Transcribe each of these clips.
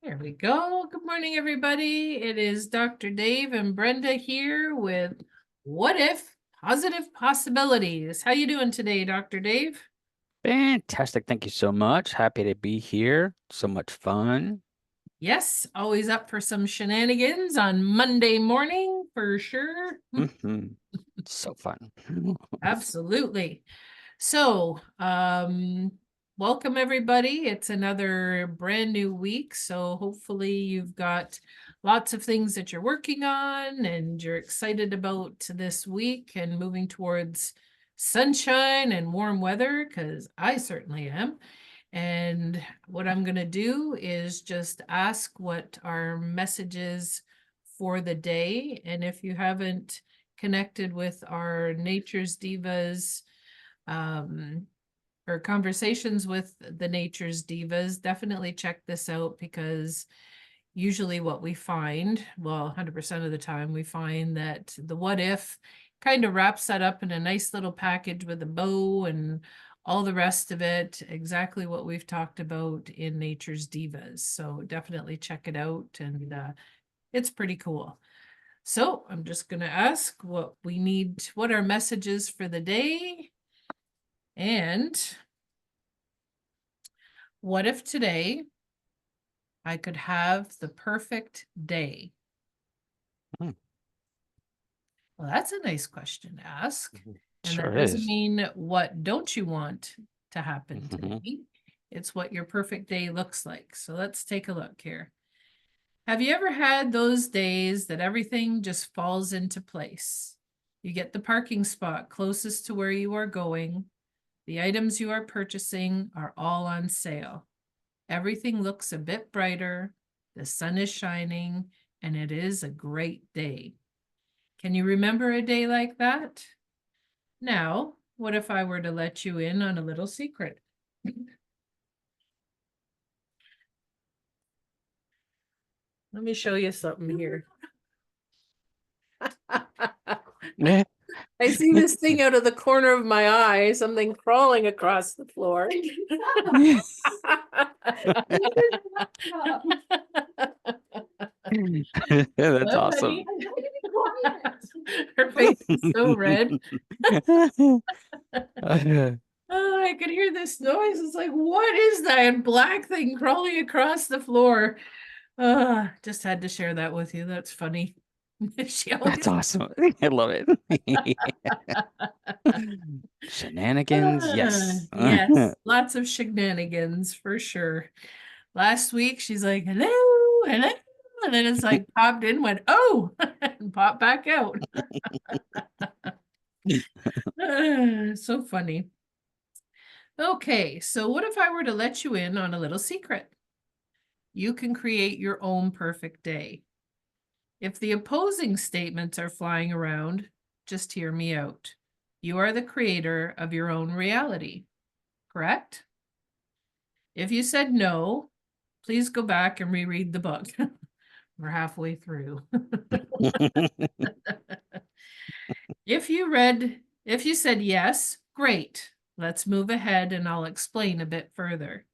There we go. Good morning, everybody. It is Dr. Dave and Brenda here with What If Positive Possibilities. How you doing today, Dr. Dave? Fantastic. Thank you so much. Happy to be here. So much fun. Yes, always up for some shenanigans on Monday morning for sure. So fun. Absolutely. So, welcome everybody. It's another brand new week. So hopefully you've got lots of things that you're working on and you're excited about this week and moving towards sunshine and warm weather, because I certainly am. And what I'm going to do is just ask what our message is for the day. And if you haven't connected with our Nature's Divas or conversations with the Nature's Divas, definitely check this out, because usually what we find, well, 100% of the time, we find that the what if kind of wraps that up in a nice little package with a bow and all the rest of it, exactly what we've talked about in Nature's Divas. So definitely check it out, and it's pretty cool. So I'm just going to ask what we need, what our message is for the day. And what if today I could have the perfect day? Mm, Well, that's a nice question to ask. And that Sure doesn't is. mean what don't you want to happen Mhm. today. It's what your perfect day looks like. So let's take a look here. Have you ever had those days that everything just falls into place? You get the parking spot closest to where you are going. The items you are purchasing are all on sale. Everything looks a bit brighter. The sun is shining, and it is a great day. Can you remember a day like that? Now, what if I were to let you in on a little secret? Let me show you something here. Yeah. I see this thing out of the corner of my eye, something crawling across the floor. That's What, awesome. honey? Her face is so red. Oh, I could hear this noise. It's like, what is that black thing crawling across the floor? Just had to share that with you. That's funny. She That's always awesome. I love it. Shenanigans, yes. yes, lots of shenanigans for sure. Last week she's like, hello, hello. And then it's like popped in, went, oh, and popped back out. So funny. Okay, so what if I were to let you in on a little secret? You can create your own perfect day. If the opposing statements are flying around, just hear me out. You are the creator of your own reality, correct? If you said no, please go back and reread the book. We're halfway through. If you said yes, great. Let's move ahead and I'll explain a bit further.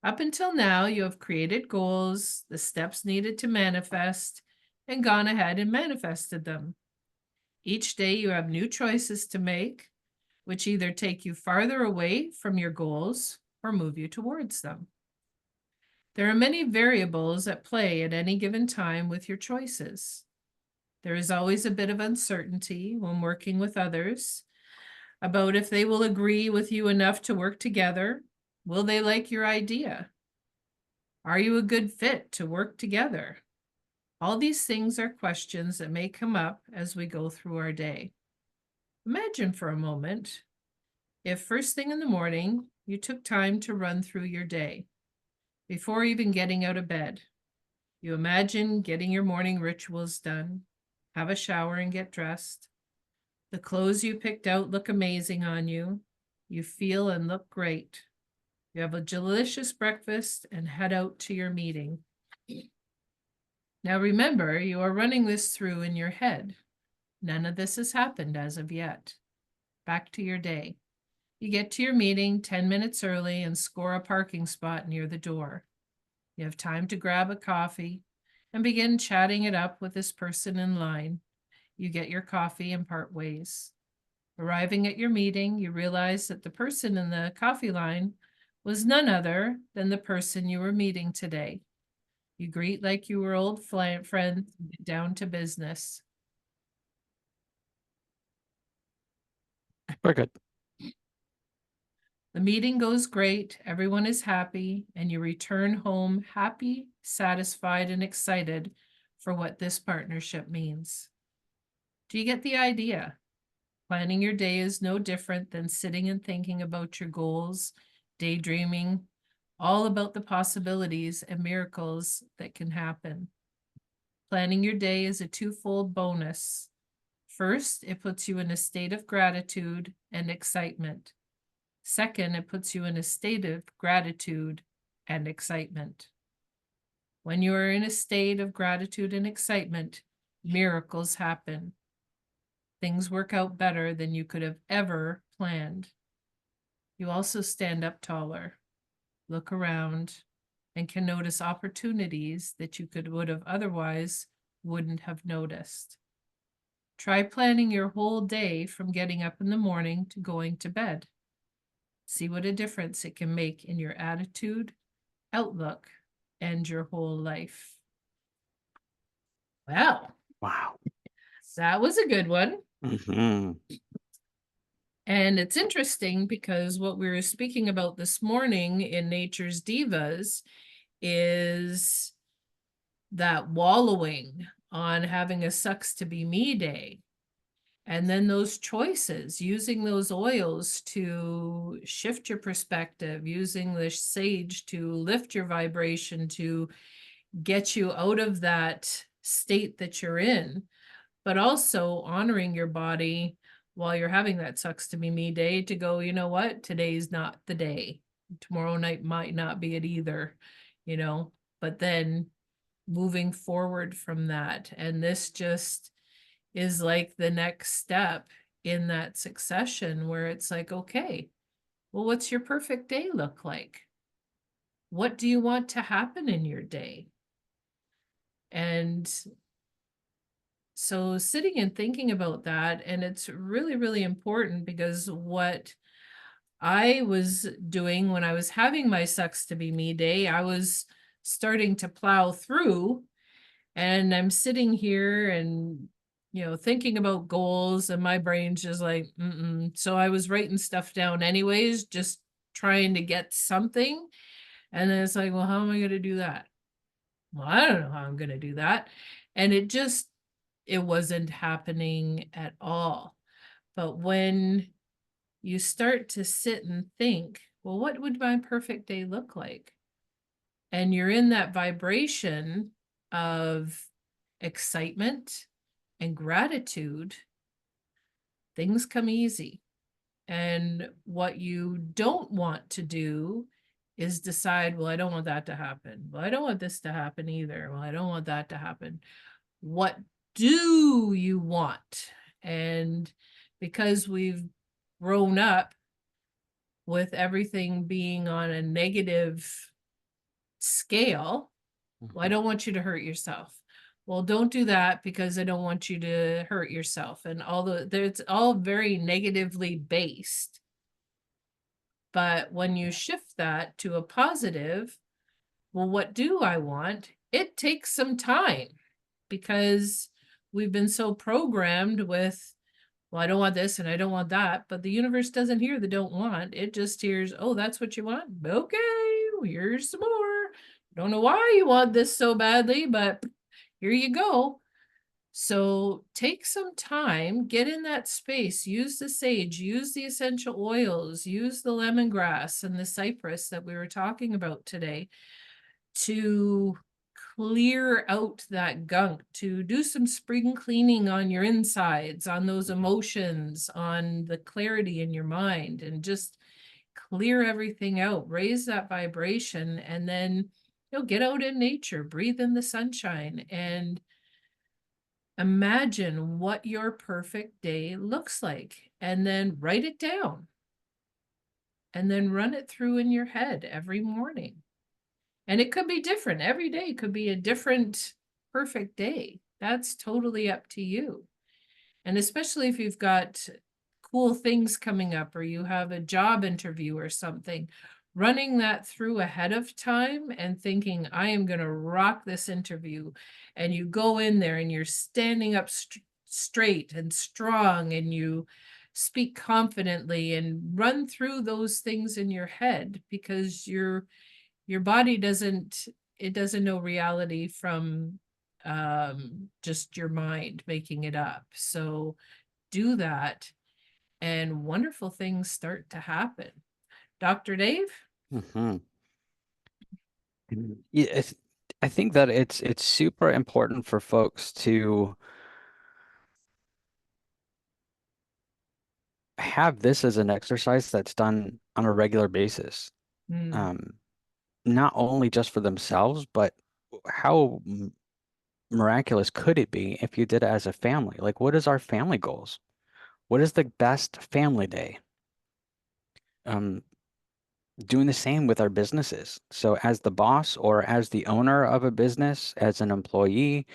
Up until now, you have created goals, the steps needed to manifest, and gone ahead and manifested them. Each day you have new choices to make, which either take you farther away from your goals or move you towards them. There are many variables at play at any given time with your choices. There is always a bit of uncertainty when working with others about if they will agree with you enough to work together. Will they like your idea? Are you a good fit to work together? All these things are questions that may come up as we go through our day. Imagine for a moment if first thing in the morning you took time to run through your day before even getting out of bed. You imagine getting your morning rituals done, have a shower and get dressed. The clothes you picked out look amazing on you. You feel and look great. You have a delicious breakfast and head out to your meeting. Now remember, you are running this through in your head. None of this has happened as of yet. Back to your day. You get to your meeting 10 minutes early and score a parking spot near the door. You have time to grab a coffee and begin chatting it up with this person in line. You get your coffee and part ways. Arriving at your meeting, you realize that the person in the coffee line was none other than the person you were meeting today. You greet like you were old friends and get down to business. Very good. The meeting goes great, everyone is happy, and you return home happy, satisfied, and excited for what this partnership means. Do you get the idea? Planning your day is no different than sitting and thinking about your goals, daydreaming, all about the possibilities and miracles that can happen. Planning your day is a twofold bonus. First, it puts you in a state of gratitude and excitement. Second, it puts you in a state of gratitude and excitement. When you are in a state of gratitude and excitement, miracles happen. Things work out better than you could have ever planned. You also stand up taller, look around, and can notice opportunities that you would have otherwise wouldn't have noticed. Try planning your whole day from getting up in the morning to going to bed. See what a difference it can make in your attitude, outlook, and your whole life. Well, Wow. that was a good one. Mm-hmm. And it's interesting because what we were speaking about this morning in Nature's Divas is that wallowing on having a sucks to be me day. And then those choices, using those oils to shift your perspective, using the sage to lift your vibration, to get you out of that state that you're in, but also honoring your body while you're having that sucks to be me day to go, you know what, today's not the day. Tomorrow night might not be it either, but then moving forward from that. And this just is like the next step in that succession where it's like, okay, well, what's your perfect day look like? What do you want to happen in your day? And so sitting and thinking about that, and it's really, really important because what I was doing when I was having my sucks to be me day, I was starting to plow through, and I'm sitting here and thinking about goals, and my brain's just like, So I was writing stuff down anyways, just trying to get something. And then it's like, well, how am I going to do that? Well, I don't know how I'm going to do that. And it wasn't happening at all. But when you start to sit and think, well, what would my perfect day look like? And you're in that vibration of excitement and gratitude, things come easy. And what you don't want to do is decide, well, I don't want that to happen. Well, I don't want this to happen either. Well, I don't want that to happen. What do you want? And because we've grown up with everything being on a negative scale, well, I don't want you to hurt yourself. Well, don't do that because I don't want you to hurt yourself. And although it's all very negatively based, but when you shift that to a positive, well, what do I want? It takes some time because we've been so programmed with, well, I don't want this and I don't want that, but the universe doesn't hear the don't want. It just hears, oh, that's what you want? Okay, here's some more. Don't know why you want this so badly, but here you go. So take some time, get in that space, use the sage, use the essential oils, use the lemongrass and the cypress that we were talking about today to clear out that gunk, to do some spring cleaning on your insides, on those emotions, on the clarity in your mind, and just clear everything out, raise that vibration, and then get out in nature, breathe in the sunshine, and imagine what your perfect day looks like, and then write it down, and then run it through in your head every morning. And it could be different. Every day could be a different perfect day. That's totally up to you. And especially if you've got cool things coming up, or you have a job interview or something, running that through ahead of time and thinking, I am going to rock this interview. And you go in there and you're standing up straight and strong, and you speak confidently and run through those things in your head, because your body doesn't know reality from just your mind making it up. So do that, and wonderful things start to happen. Dr. Dave? Hmm. Yeah, I think that it's super important for folks to have this as an exercise that's done on a regular basis. Mm, Um, Not only just for themselves, but how miraculous could it be if you did it as a family? Like, what is our family goals? What is the best family day? Um, Doing the same with our businesses. So as the boss or as the owner of a business, as an employee,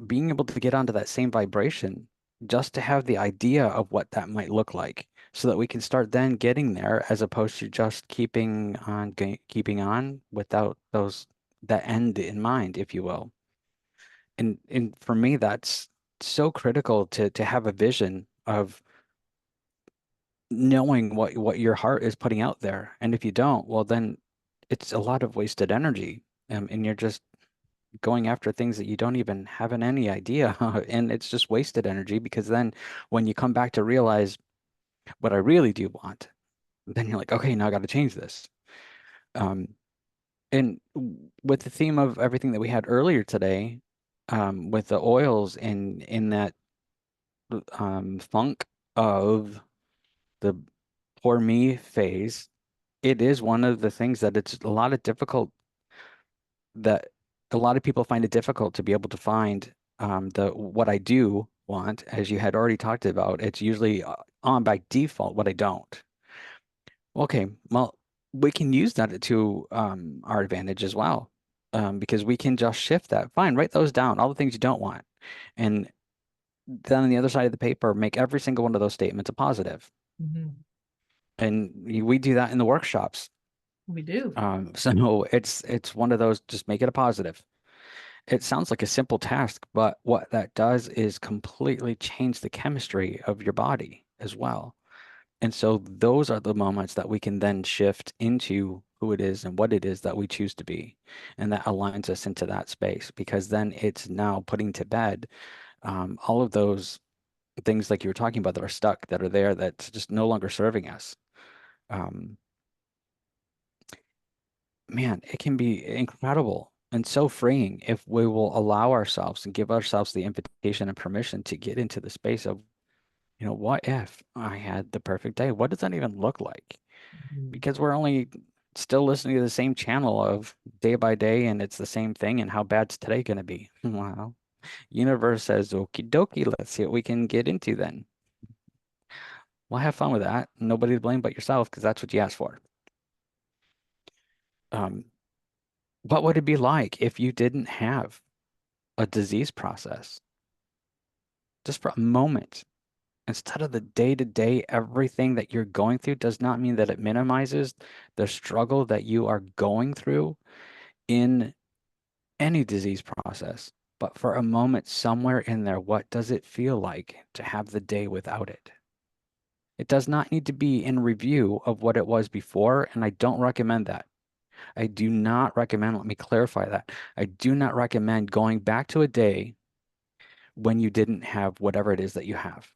being able to get onto that same vibration, just to have the idea of what that might look like, so that we can start then getting there, as opposed to just keeping on without that end in mind, if you will. And for me, that's so critical to have a vision of knowing what your heart is putting out there. And if you don't, well, then it's a lot of wasted energy. And you're just going after things that you don't even have any idea. And it's just wasted energy, because then when you come back to realize what I really do want, then you're like, okay, now I got to change this. Um, and with the theme of everything that we had earlier today, with the oils in that funk of the poor me phase, it is one of the things that it's a lot of difficult that a lot of people find it difficult to be able to find the what I do want, as you had already talked about. It's usually on by default what I don't. Okay, well, we can use that to our advantage as well, because we can just shift that. Fine, write those down, all the things you don't want, and then on the other side of the paper, make every single one of those statements a positive. mhm. And we do that in the workshops. We do. So it's one of those, just make it a positive. It sounds like a simple task, but what that does is completely change the chemistry of your body as well. And so those are the moments that we can then shift into who it is and what it is that we choose to be. And that aligns us into that space, because then it's now putting to bed all of those things like you were talking about that are stuck, that are there, that's just no longer serving us. Um, Man, it can be incredible and so freeing if we will allow ourselves and give ourselves the invitation and permission to get into the space of, what if I had the perfect day? What does that even look like? Mhm. Because we're only still listening to the same channel of day by day, and it's the same thing. And how bad's today going to be? Well, universe says, okie dokie, let's see what we can get into then. Well, have fun with that. Nobody to blame but yourself, because that's what you asked for. Um, what would it be like if you didn't have a disease process? Just for a moment, instead of the day-to-day, everything that you're going through does not mean that it minimizes the struggle that you are going through in any disease process. But for a moment, somewhere in there, what does it feel like to have the day without it? It does not need to be in review of what it was before, and I don't recommend that. I do not recommend, let me clarify that. I do not recommend going back to a day when you didn't have whatever it is that you have.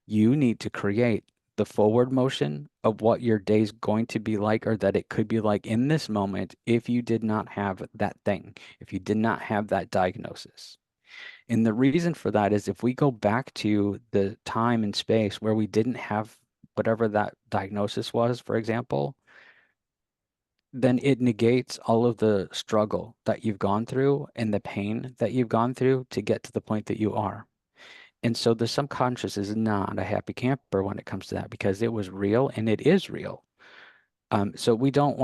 You need to create the forward motion of what your day's going to be like, or that it could be like in this moment if you did not have that thing, if you did not have that diagnosis. And the reason for that is if we go back to the time and space where we didn't have whatever that diagnosis was, for example, then it negates all of the struggle that you've gone through and the pain that you've gone through to get to the point that you are. And so the subconscious is not a happy camper when it comes to that because it was real and it is real. So we don't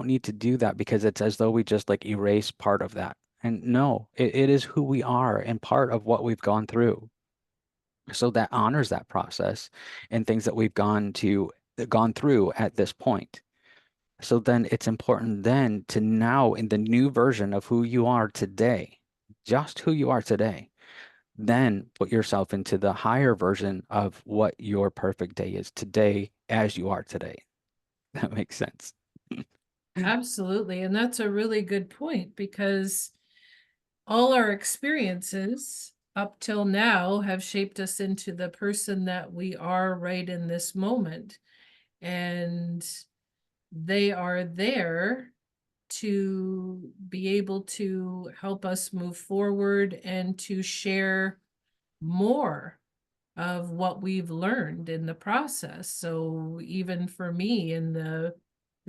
need to do that because it's as though we just like erase part of that. And no, it is who we are and part of what we've gone through. So that honors that process and things that we've gone through at this point. So then it's important then to now in the new version of who you are today, just who you are today, then put yourself into the higher version of what your perfect day is today as you are today. That makes sense. Absolutely. And that's a really good point because all our experiences up till now have shaped us into the person that we are right in this moment. And they are there to be able to help us move forward and to share more of what we've learned in the process. So even for me in the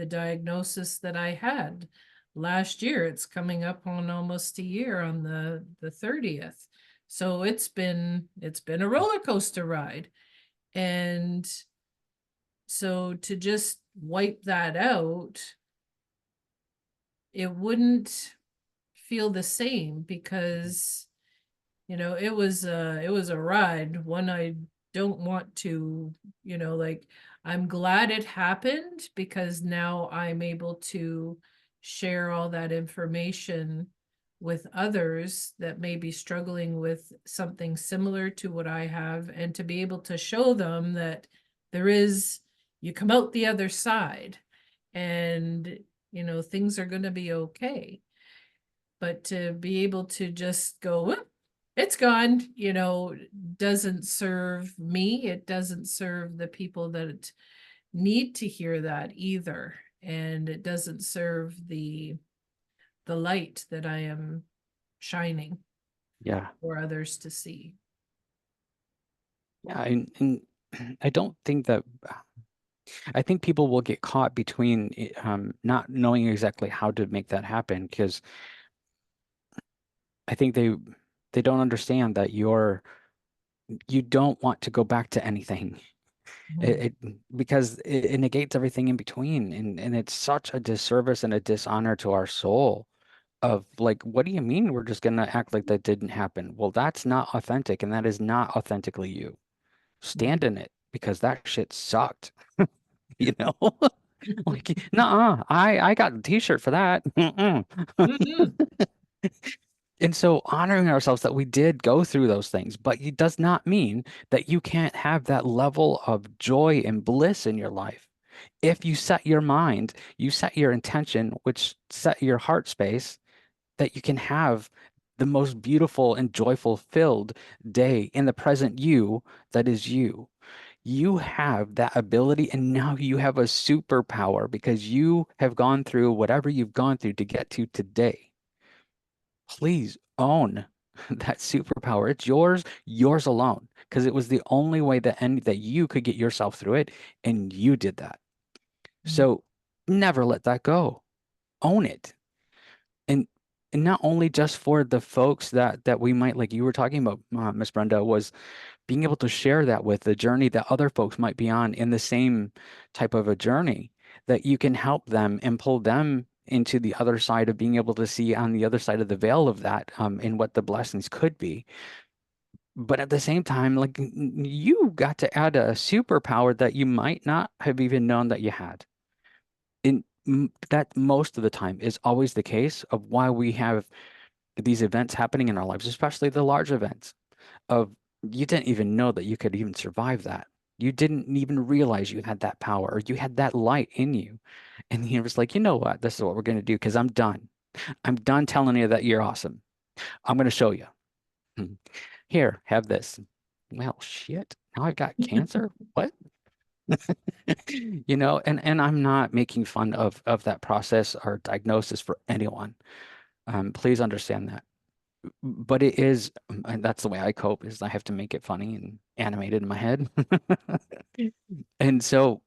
diagnosis that I had last year, it's coming up on almost a year on the 30th. So it's been a roller coaster ride. And so to just wipe that out, it wouldn't feel the same because it was a ride, one I don't want to, like, I'm glad it happened because now I'm able to share all that information with others that may be struggling with something similar to what I have, and to be able to show them that you come out the other side and things are going to be okay. But to be able to just go, "Whoop, it's gone," doesn't serve me. It doesn't serve the people that need to hear that either. And it doesn't serve the light that I am shining Yeah. for others to see. Yeah. And I don't think that, I think people will get caught between not knowing exactly how to make that happen because I think they don't understand that you don't want to go back to anything. Mhm. Because it negates everything in between, and it's such a disservice and a dishonor to our soul of like, what do you mean we're just gonna act like that didn't happen? Well, that's not authentic, and that is not authentically you. Stand in it because that shit sucked, you know? Like, nah, I got a t-shirt for that. Mm-mm. Mhm. And so honoring ourselves that we did go through those things, but it does not mean that you can't have that level of joy and bliss in your life. If you set your mind, you set your intention, which set your heart space, that you can have the most beautiful and joyful filled day in the present you that is you. You have that ability, and now you have a superpower because you have gone through whatever you've gone through to get to today. Please own that superpower. It's yours alone, because it was the only way that you could get yourself through it, and you did that. So never let that go. Own it. And and not only just for the folks that we might, like you were talking about, Miss Brenda, was being able to share that with the journey that other folks might be on in the same type of a journey, that you can help them and pull them into the other side of being able to see on the other side of the veil of that, and what the blessings could be. But at the same time, like you got to add a superpower that you might not have even known that you had. That most of the time is always the case of why we have these events happening in our lives, especially the large events of you didn't even know that you could even survive that. You didn't even realize you had that power or you had that light in you. And he was like, you know what? This is what we're going to do because I'm done. I'm done telling you that you're awesome. I'm going to show you. Hmm. Here, have this. Well, shit. Now I've got cancer. What? You know, and I'm not making fun of that process or diagnosis for anyone. Please understand that. But it is, and that's the way I cope, is I have to make it funny and animated in my head. And so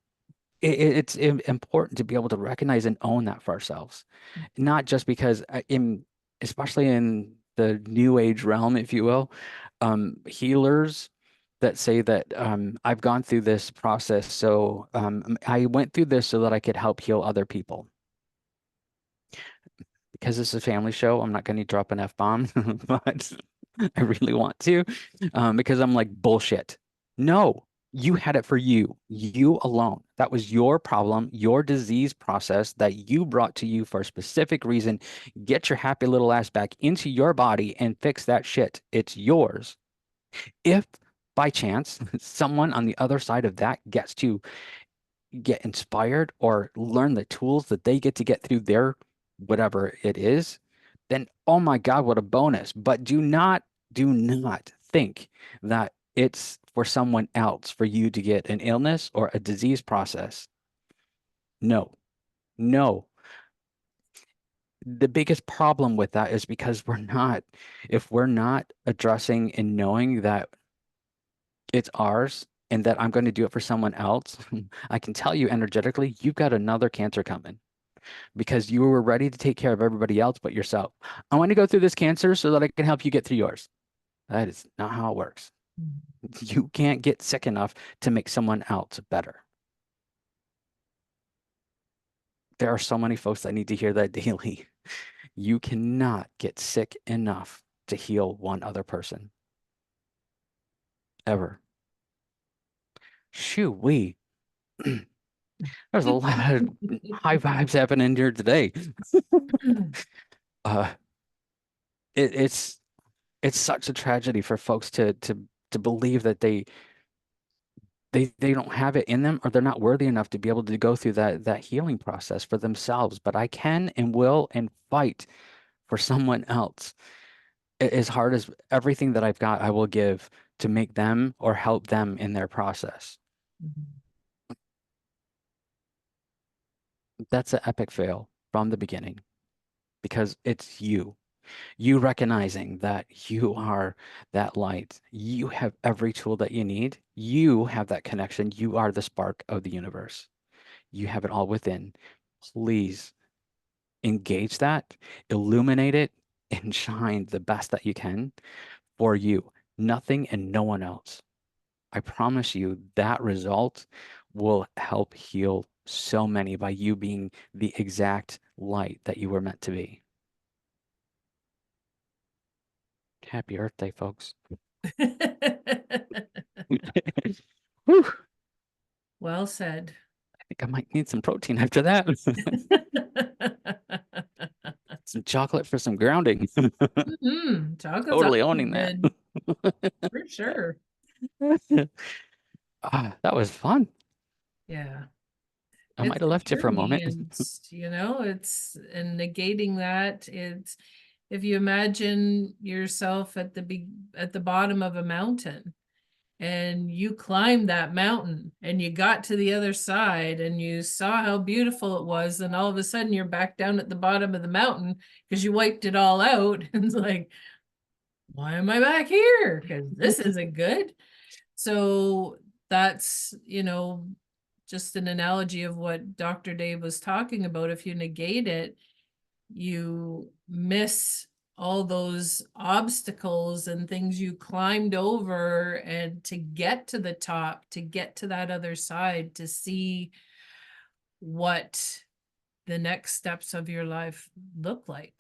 it's important to be able to recognize and own that for ourselves, not just because especially in the new age realm, if you will, healers that say that I've gone through this process, so I went through this so that I could help heal other people. Because this is a family show, I'm not going to drop an F-bomb, but I really want to, because I'm like, bullshit. No, you had it for you, you alone. That was your problem, your disease process that you brought to you for a specific reason. Get your happy little ass back into your body and fix that shit. It's yours. If by chance someone on the other side of that gets to get inspired or learn the tools that they get to get through their whatever it is, then oh my God, what a bonus. But do not think that it's for someone else for you to get an illness or a disease process. No, no. The biggest problem with that is because if we're not addressing and knowing that it's ours and that I'm going to do it for someone else, I can tell you energetically, you've got another cancer coming because you were ready to take care of everybody else but yourself. I want to go through this cancer so that I can help you get through yours. That is not how it works. You can't get sick enough to make someone else better. There are so many folks that need to hear that daily. You cannot get sick enough to heal one other person ever. Shoo wee. There's a lot of high vibes happening here today. Uh, it's such a tragedy for folks to believe that they don't have it in them or they're not worthy enough to be able to go through that healing process for themselves. But I can and will and fight for someone else. As hard as everything that I've got, I will give to make them or help them in their process. That's an epic fail from the beginning because it's you. You recognizing that you are that light. You have every tool that you need. You have that connection. You are the spark of the universe. You have it all within. Please engage that, illuminate it, and shine the best that you can for you. Nothing and no one else. I promise you that result will help heal so many by you being the exact light that you were meant to be. Happy Earth Day, folks. Whew. Well said. I think I might need some protein after that. Some chocolate for some grounding. Chocolate's Totally always owning that. good, for sure. That was fun. Yeah. I might It's have a left you for a journey, moment. and it's and negating that, it's if you imagine yourself at the bottom of a mountain and you climbed that mountain and you got to the other side and you saw how beautiful it was, and all of a sudden you're back down at the bottom of the mountain because you wiped it all out. And it's like, why am I back here? Because this isn't good. So that's, just an analogy of what Dr. Dave was talking about. If you negate it, you miss all those obstacles and things you climbed over, and to get to the top, to get to that other side, to see what the next steps of your life look like.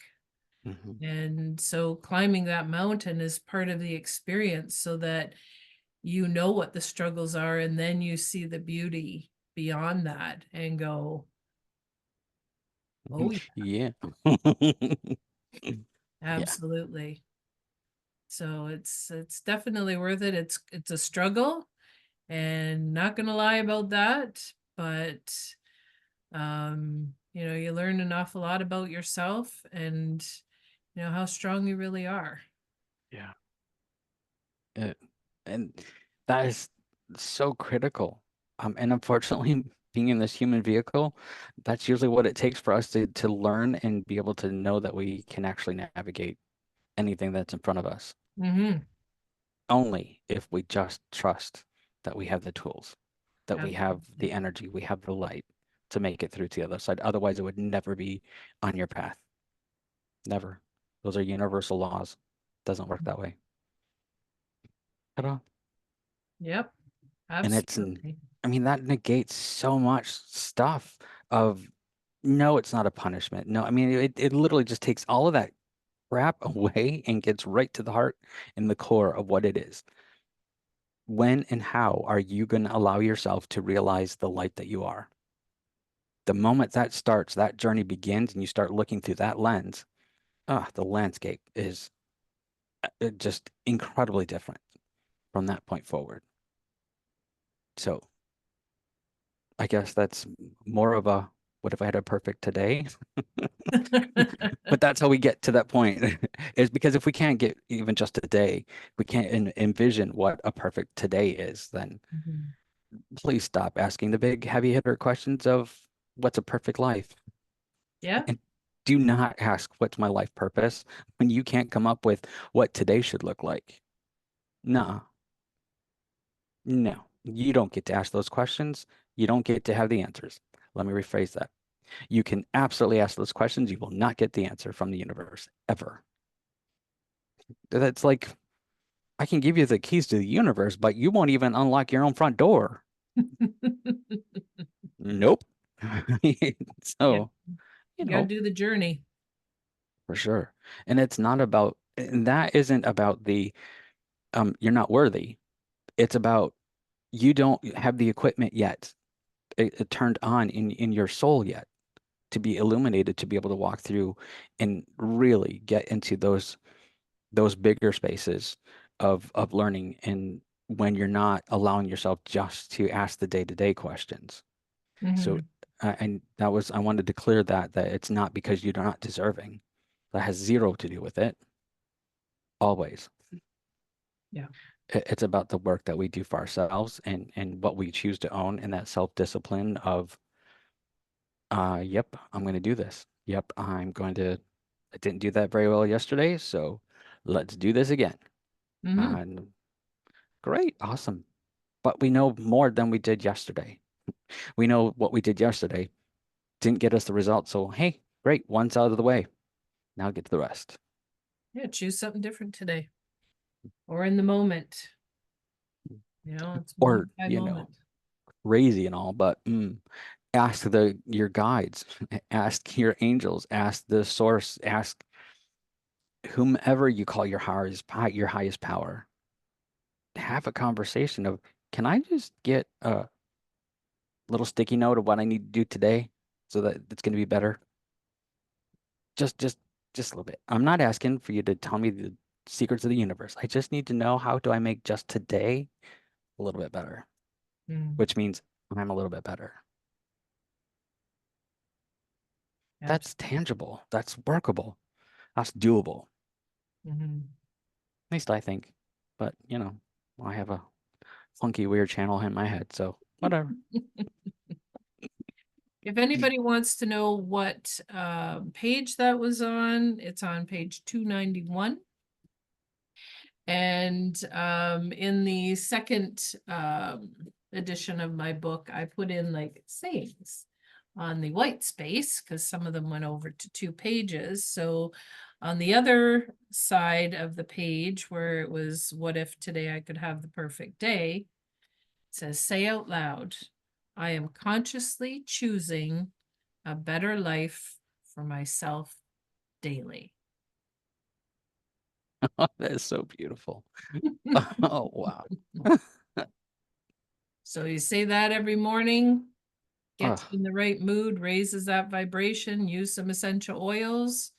Mhm. And so climbing that mountain is part of the experience, so that you know what the struggles are, and then you see the beauty beyond that and go, oh, Yeah. Yeah. absolutely. So it's definitely worth it. It's a struggle, and not gonna lie about that, but you learn an awful lot about yourself, and how strong you really are. Yeah. Uh, and that is so critical. And unfortunately, being in this human vehicle, that's usually what it takes for us to learn and be able to know that we can actually navigate anything that's in front of us. Mm-hmm. Only if we just trust that we have the tools, that we have the Absolutely. energy, we have the light to make it through to the other side. Otherwise, it would never be on your path. Never. Those are universal laws. Doesn't work that way at all. Yep, And absolutely. I mean, that negates so much stuff of no, it's not a punishment. No, I mean, it literally just takes all of that crap away and gets right to the heart and the core of what it is. When and how are you going to allow yourself to realize the light that you are? The moment that starts, that journey begins, and you start looking through that lens, the landscape is just incredibly different from that point forward. So I guess that's more of a what if I had a perfect today? But that's how we get to that point is because if we can't get even just a day, we can't envision what a perfect today is, then Mhm. please stop asking the big heavy hitter questions of what's a perfect life. Yeah. And do not ask what's my life purpose when you can't come up with what today should look like. No, no, you don't get to ask those questions. You don't get to have the answers. Let me rephrase that. You can absolutely ask those questions. You will not get the answer from the universe ever. That's like I can give you the keys to the universe, but you won't even unlock your own front door. Nope. Yeah, So, you you got to know, do the journey. for sure. And it's not about, and that isn't about the you're not worthy. It's about you don't have the equipment yet, it turned on in your soul yet to be illuminated to be able to walk through and really get into those bigger spaces of learning and when you're not allowing yourself just to ask the day-to-day questions. So Hmm. and that was I wanted to clear that it's not because you're not deserving. That has zero to do with it. Always. Yeah. It's about the work that we do for ourselves and what we choose to own and that self-discipline of yep, I'm going to do this. Yep, I didn't do that very well yesterday, so let's do this again. Hmm. And great, awesome. But we know more than we did yesterday. We know what we did yesterday didn't get us the result. So, hey, great, one's out of the way. Now get to the rest. Yeah, choose something different today or in the moment. It's Or, moment by moment. crazy and all, but ask your guides, ask your angels, ask the source, ask whomever you call your highest power. Have a conversation of, can I just get a little sticky note of what I need to do today so that it's going to be better? Just, just, just a little bit. I'm not asking for you to tell me the secrets of the universe. I just need to know how do I make just today a little bit better, Mm, which means I'm a little bit better. That's absolutely. tangible. That's workable. That's doable. Hmm. At least I think. But, I have a funky, weird channel in my head, so whatever. If anybody wants to know what page that was on, it's on page 291. And in the second edition of my book, I put in like sayings on the white space because some of them went over to 2 pages. So on the other side of the page where it was, what if today I could have the perfect day? It says, say out loud, I am consciously choosing a better life for myself daily. That is so beautiful. Oh, wow. So you say that every morning, gets Oh, you in the right mood, raises that vibration, use some essential oils,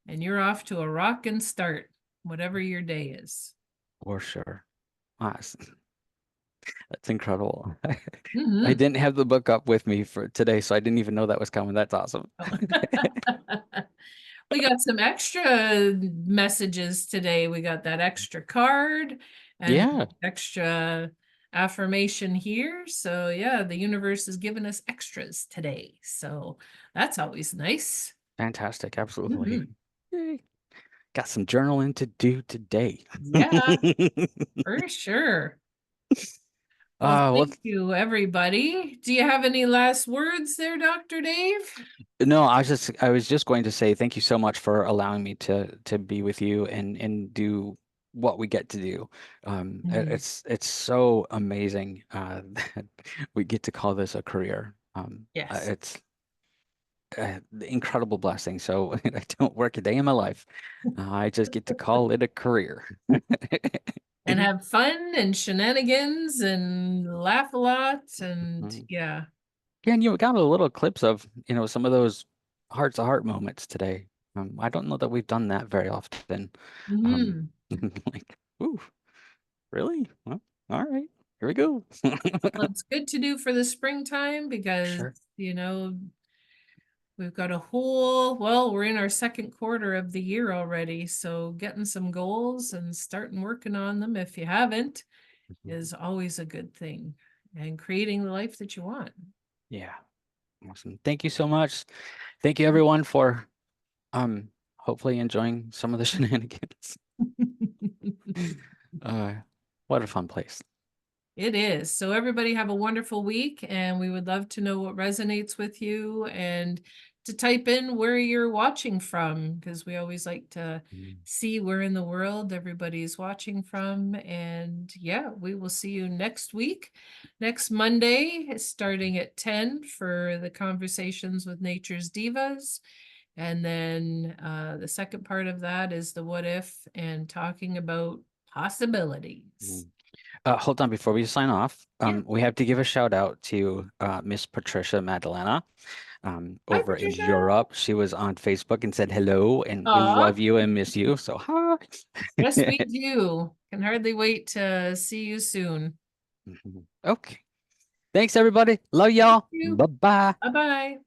and you're off to a rockin' start, whatever your day is. for sure. That's incredible. I Mhm. didn't have the book up with me for today, so I didn't even know that was coming. That's awesome. We got some extra messages today. We got that extra card and Yeah, extra affirmation here. So yeah, the universe has given us extras today. So that's always nice. Fantastic. Absolutely. Mhm. Yay. Got some journaling to do today. Yeah, for sure. Well, Well, thank you, everybody. Do you have any last words there, Dr. Dave? no, I was just going to say thank you so much for allowing me to be with you and do what we get to do. Mhm. It's so amazing that we get to call this a career. Yes. It's the incredible blessing. So I don't work a day in my life. I just get to call it a career. And have fun and shenanigans and laugh a lot. And Mhm. yeah. Yeah, and you got a little clips of, some of those heart to heart moments today. I don't know that we've done that very often. Um, Mhm. like, ooh, really? Well, all right, here we go. Well, it's good to do for the springtime because, Sure. you know, we've got we're in our second quarter of the year already. So getting some goals and starting working on them, if you haven't, Mhm. is always a good thing, and creating the life that you want. Yeah, awesome. Thank you so much. Thank you everyone for hopefully enjoying some of the shenanigans. Uh, what a fun place. It is. So everybody have a wonderful week, and we would love to know what resonates with you and to type in where you're watching from, because we always like to Mm. see where in the world everybody's watching from. And yeah, we will see you next week, next Monday, starting at 10 for the conversations with Nature's Divas. And then the second part of that is the what if and talking about possibilities. Mm. Hold on before we sign off. Yeah. We have to give a shout out to Miss Patricia Madalena Hi, over in Patricia. Europe. She was on Facebook and said hello, and we Aw, love you and miss you. So hi. yes, we do. Can hardly wait to see you soon. Okay. Thanks, everybody. Love Thank y'all. you. Bye-bye. Bye-bye.